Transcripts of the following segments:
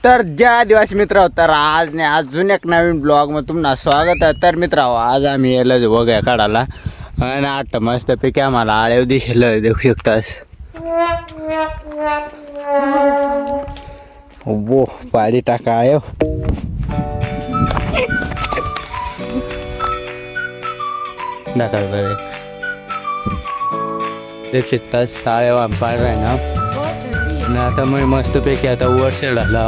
तर जय आदिवासी मित्र, तर आज ने अजून एक नवीन ब्लॉग मध्ये तुमचं स्वागत आहे। तर मित्र आज आम्ही यायला बघूया काढायला आणि आता मस्तपैकी आम्हाला आळेव दिसलं देऊ शकतास। वो पाणी टाका आयो दाखल बघा देऊ शकतास आळेव आंपाळ आहे ना। आता मग मस्तपैकी आता वर शेडाला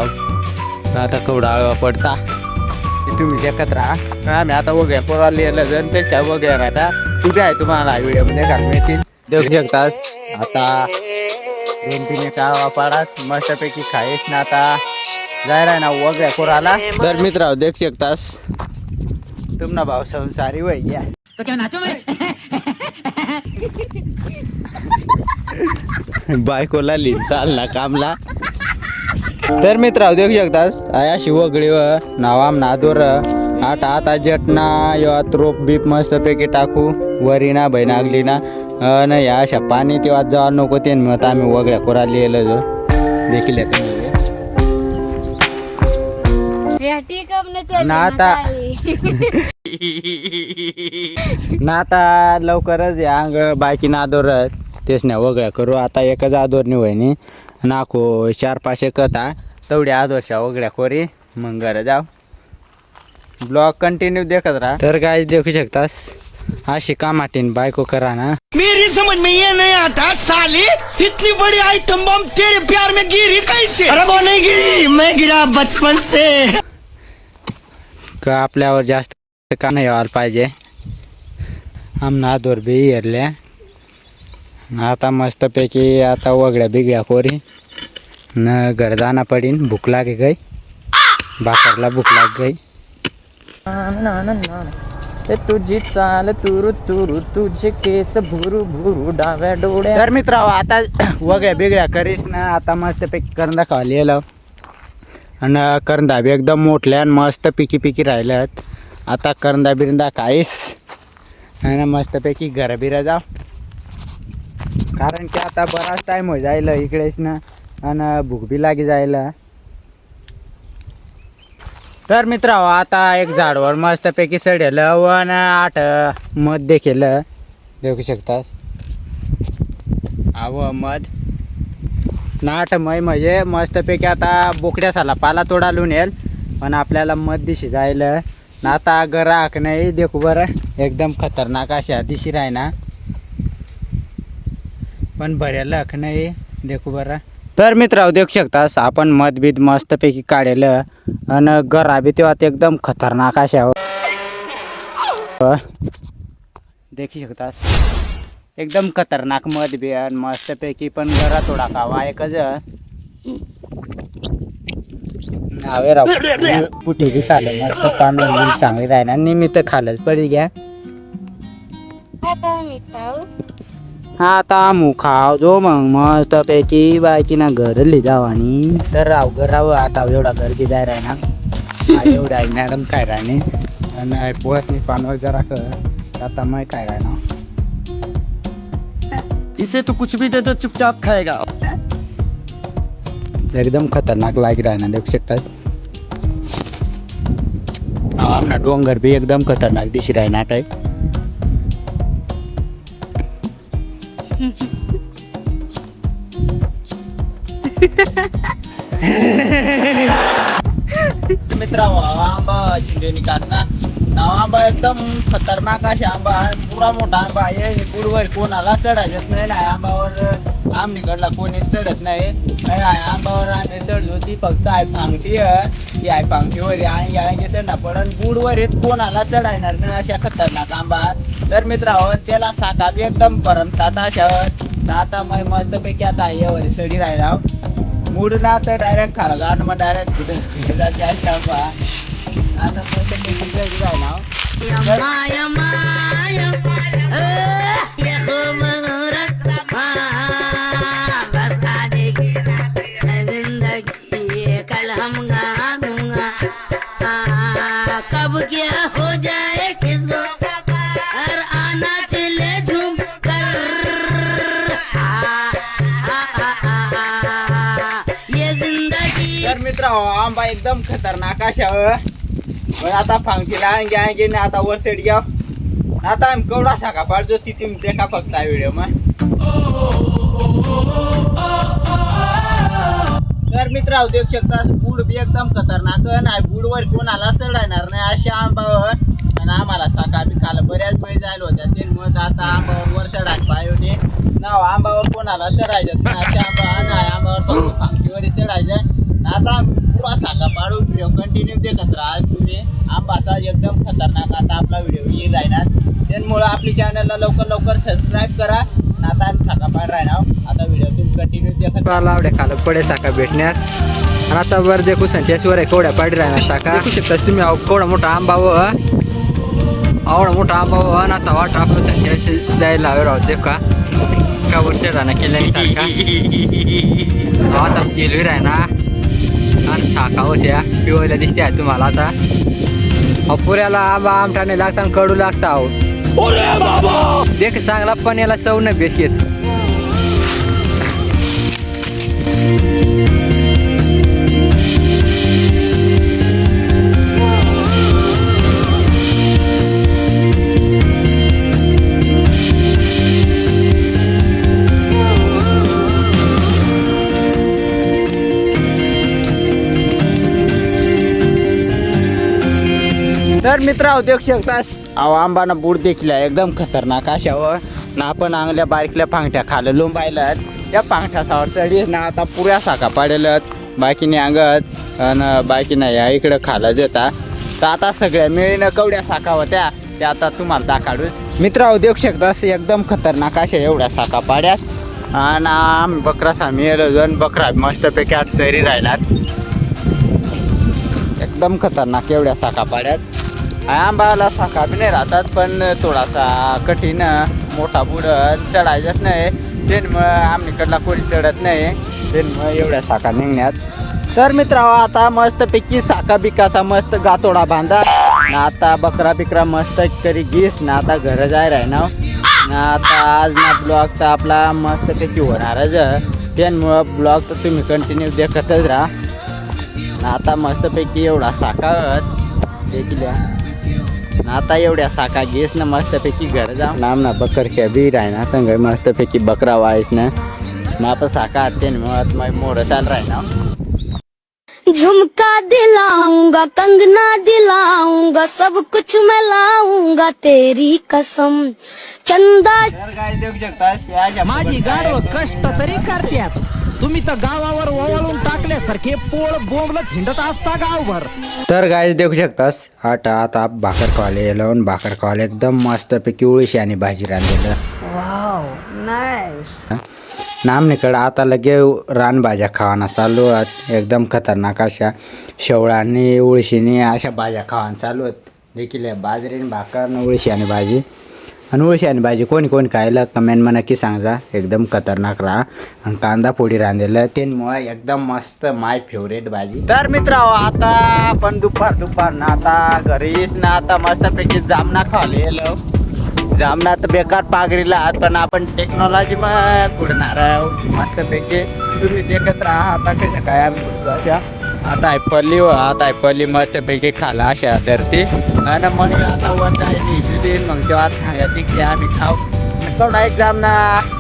आता केवढा आळवा पडता तुम्ही देखत राहा। आम्ही आता बघूया पोराला यायला जण त्याच्या बघूया आता कुठे आहे तुम्हाला व्हिडिओमध्ये घाल मिळतील देऊ शकतास। आता 2-3 आळवा पाडात मस्तपैकी खाईस ना आता जायला ना वगैरे पोराला। तर मित्र देऊ शकतास तुमना भाव संसारी वय या तो क्या नाचो बायकोला लिन चालला कामला। तर मित्र देऊ शकतास आया शिवगडी नाव आम नादोर आता आता जटना या रोप बीप मस्तपैकी टाकू वरीना बहिणागली ना न या अशा पाणी तेव्हा जा नको ते मत आम्ही वगळ्या कोराली येलं जो देखील ना आता लवकरच या अंग बायकी नादोर तेच नाही वगळ्या करू आता एकच आदोरनी वहिनी नाको 4-5 कथा तेवढ्या आदोरच्या वगळ्या कोरी मग घर जाव ब्लॉग कंटिन्यू देखत राहा। तर काय देखू शकतास अशी कामाटीन बायको करा ना। मेरी समझ में ये नहीं आता साली इतनी बड़ी आइटम बम तेरे प्यार में गिरी कैसे? अरे वो नहीं गिरी, मैं गिरा बचपन से। का आपल्यावर जास्त का नाही यायला पाहिजे आमना आदोर बी हेरल्या आता मस्तपैकी आता वगळ्या बिगळ्या कोरी न घर जाना पडीन भूक लागे गई बाकरला भूक लाग गई तुझी चाल तुरु तुरु तुझे केस भुरु भुरु डाव्या डोळ्या। तर मित्र आता वगळ्या बिगळ्या करीस ना आता मस्तपैकी करंदा खाली येलो आणि करंदा बी एकदम मोठल्या आणि मस्त पिकी राहिल्यात। आता करंदा बिरंदा खाईस आणि मस्तपैकी घर बिरा जाव कारण की आता बराच टाइम हो जायला इकडेच ना आणि भूक बी लागी जायला। तर मित्र आता एक झाडवर मस्तपैकी चढेलं वन 8 मध देखील देखू शकतास अव मध ना 8 मै म्हणजे मस्तपैकी आता बोकड्या साला पाला तोडा लून येईल पण आपल्याला मध दिशी जायला ना। आता गराक नाही देखू बरं एकदम खतरनाक अशा दिशी राही ना पण भरेल नाही देखू बरं। तर मित्र देखू शकतास आपण मध बीत मस्तपैकी काढेल आणि गरा बी तेव्हा ते एकदम खतरनाक अशा देखू शकतास एकदम खतरनाक मध बी आणि मस्तपैकी पण गरा थोडा खावा एकच नावे राव कुठे बी खाल्लं मस्त पाणी चांगली राहिना निमित्त खाल्लंच पडी घ्या आता मुखाव जो मग मस्तपैकी बायकीना घरली जाव आणि तर राव घरावं आता एवढा घर बी जाय राही ना एवढा आहे मॅडम काय राहणे आणि पोहसनी पानवर जरा कर आता मग काय राहणार इसे तो कुछ भी दे दो चुपचाप खाएगा। एकदम खतरनाक लाग राही ना देखू शकतात आमना डोंगर बी एकदम खतरनाक दिशी राही ना काय। मित्र आंबा चिंडेनी काढना आंबा एकदम खतरनाक असे आंबा पुरा मोठा आंबा आहे पुढवर कोणाला चढायच नाही ना आंबावर आमनीकडला कोणी चढत नाही आंबावर आम्ही चढलो ती फक्त आयफांगची ती आयफांगचीवर आणि चढणार पण बुडवर येत कोणाला चढायणार नाही अशा खतरनाक आंबा। तर मित्र त्याला साखा बी एकदम परमतात अशा आता मग मस्तपैकी आता यावर सडी राहिला मुडला तर डायरेक्ट खाला आणि मग डायरेक्ट कुठे जाते अशा आंबा आता मस्तपैकी राहिला कब क्या हो जाए किसको और आना चले झूम कर ये जिंदगी। तर मित्र आंबा एकदम खतरनाक अशावर पण आता फांगतीला अंगे ना आता वर सेट घ्या आता आम्ही केवढा साका पाडतो ती तुम्ही देखा फक्त व्हिडिओ मग तर मित्र देऊ शकता बुड बी एकदम खतरनाक नाही बुडवर कोणाला चढणार नाही अशा आंबावर आणि आम्हाला साका बी खाला बऱ्याच वेळ जायला होत्या ते मग आता आंबावर वर चढायला पाहिजे होते नाव आंबावर कोणाला चढायचं नाही अशा आंबा नाही आंबावर फक्त फांगतीवर चढायचं आता पुरा साका पाडू व्हिडिओ कंटिन्यू देखत राहा तुम्ही आंबाचा एकदम खतरनाक आता आपला व्हिडिओ येईल राहणार त्यामुळे आपल्या चॅनलला लवकर सबस्क्राईब करा आता आम्ही साका पाड राहणार आता व्हिडिओ तुम्ही कंटिन्यू देखत आवड्या खाला पडे साका भेटण्यात आणि आता वर देखू त्याच्यावर आहे केवढ्या पाडी राहणार साका देखू शकता तुम्ही केवढा मोठा आंबा आवडा मोठा आंबा आणि आता वाट आपलं संध्याशी जायला हवे राहू दे का वर्ष राहणार केल्यासारखा आता गेलोय राहणार आणि साका होत्या पिवायला दिसते आहे तुम्हाला आता पुऱ्याला आंबा आमठाने लागता आणि कडू लागता आहो देख चांगला पण याला चव नाही बेस येत तर मित्र देऊ शकतास आंबाना बुड देखील आहे एकदम खतरनाक अशावर ना आपण आंगल्या बारीकल्या पांगठ्या खालं लोंबायलात त्या पांगठ्यासावर चढीस ना आता पुऱ्या साका पाडेलत बाकीने अंगत आणि बाकीने या इकडं खालं देतात तर आता सगळ्या मिळीनं कवड्या साका होत्या त्या आता तुम्हाला दाखवू मित्र देऊ शकतास एकदम खतरनाक अशा एवढ्या साका पाड्यात आणि आम्ही बकरासा मिळेल दोन बकरा मस्तपैकी आठ सरी राहिलात एकदम खतरनाक एवढ्या साका पाड्यात आंबाला साखा बी नाही राहतात पण थोडासा कठीण मोठा बुड चढायचंच नाही त्यामुळं आमच्याकडला कोणी चढत नाही त्यामुळं एवढ्या साखा निघण्यात तर मित्र आता मस्तपैकी साखा बिकासा मस्त गातोडा बांधा ना आता बकरा बिकरा मस्त तरी घीस ना आता घर जाय राह ना आता आज ना ब्लॉग तर आपला मस्तपैकी होणारच त्यामुळं ब्लॉग तर तुम्ही कंटिन्यू देखतच राहा ना आता मस्तपैकी एवढा साखा देखील आता एवढ्या साका घेस ना मस्तपैकी घर जाऊ नाम ना बकरख्या बी राह ना तंग मस्तपैकी बकरा वाईस ना आपण साका आते मग मोर चाल राह ना झुमका दिलाऊंगा कंगना दिलाऊंगा सब कुछ मैं लाऊंगा तेरी कसम चंदा काय देऊ शकता माझी गाडव कष्ट तरी करत्यात तुम्ही तर गावावर ओवाळून टाकल्यासारखे पोळ बोंबलत हिंडत असता गावभर तर गाय देखू शकतास आता भाकर खावाले लावून भाकर खावाले एकदम मस्तपैकी उळशी आणि भाजी रांधलेलं नामनीकडं आता लगे रानभाज्या खावाना चालू आहेत एकदम खतरनाक अशा शेवळा आणि उळशीने अशा भाज्या खावाना चालू आहेत देखील बाजरीने भाकर उळशी आणि भाजी आणि उळशी आणि भाजी कोणी खायला कमेंट मला नक्की सांगा एकदम खतरनाक राहा आणि कांदा पोळी रांधलेलं त्यामुळं एकदम मस्त माय फेवरेट भाजी तर मित्र आता आपण दुपार ना आता घरीच ना आता मस्तपैकी जामना खावले जामना तर बेकार पागरीला आहात पण आपण टेक्नॉलॉजी मग पुढणार मस्तपैकी तुम्ही देखत राहा आता कसं काय आम्ही आता पल्ली मस्तपैकी खाला अशा तर ते आणि मग आता वर जायची मग तेव्हा सांगायची की आम्ही खाऊ थोडा एक्झाम ना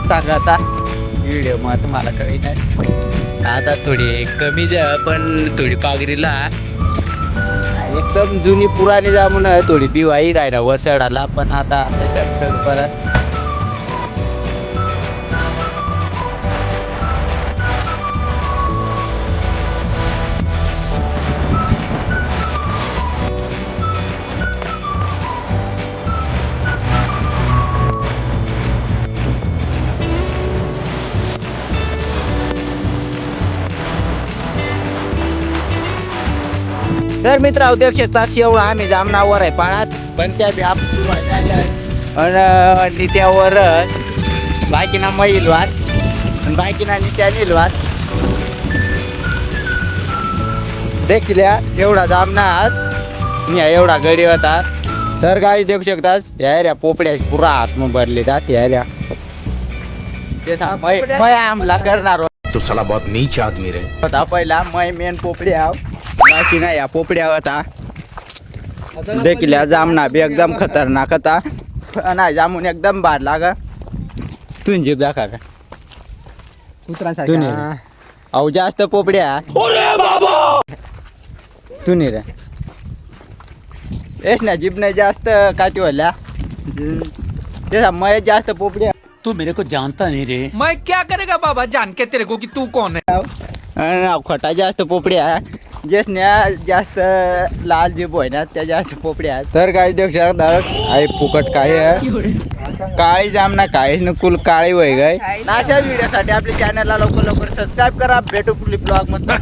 सांगता व्हिडिओ मग तुम्हाला कळी नाही आता थोडी कमी जा पण थोडी पागरीला एकदम जुनी पुराणी जामून थोडी दिवाळी राहिला वर चढाला पण आता परत तर मित्र देऊ शकता शेवळा आम्ही जामनावर आहे पाळात पण त्या त्यावर बायकीना मैलवात आणि बायकीना नित्या निलवात देखील एवढा जामनात मी एवढा गडी होता तर गाडी देऊ शकतात या पोपड्या पुरा हात मग भरले जात या ते आमला करणार तो साला बहुत नीच आदमी रे. होता पहिला मै मेन पोपडी आव बाकी नाही या पोपड्या होता देखील जामना बी एकदम खतरनाक होता नाही जामून एकदम भार लागा तुझी जीभ दाखवा का कुत्रांसारखा तू नाही. अहो जास्त पोपड्या तू नाही रे येस ना जीभ नाही जास्त काय ती वल्या ते मय जास्त पोपड्या तू मेरे को जानता नहीं रे। मैं क्या करेगा बाबा जान के तेरे को कि तू कौन है. खोटा जास्त पोपड्या जेसन्या जास्त लाल जीभ होय ना त्या जास्त पोपड्या तर काय देऊ शकता आई फुकट काय काळी जामना काहीच न कुल काळी वय गाय अशा व्हिडिओसाठी आपल्या चॅनलला लवकर सबस्क्राईब करा भेटू पुढील ब्लॉग मध्ये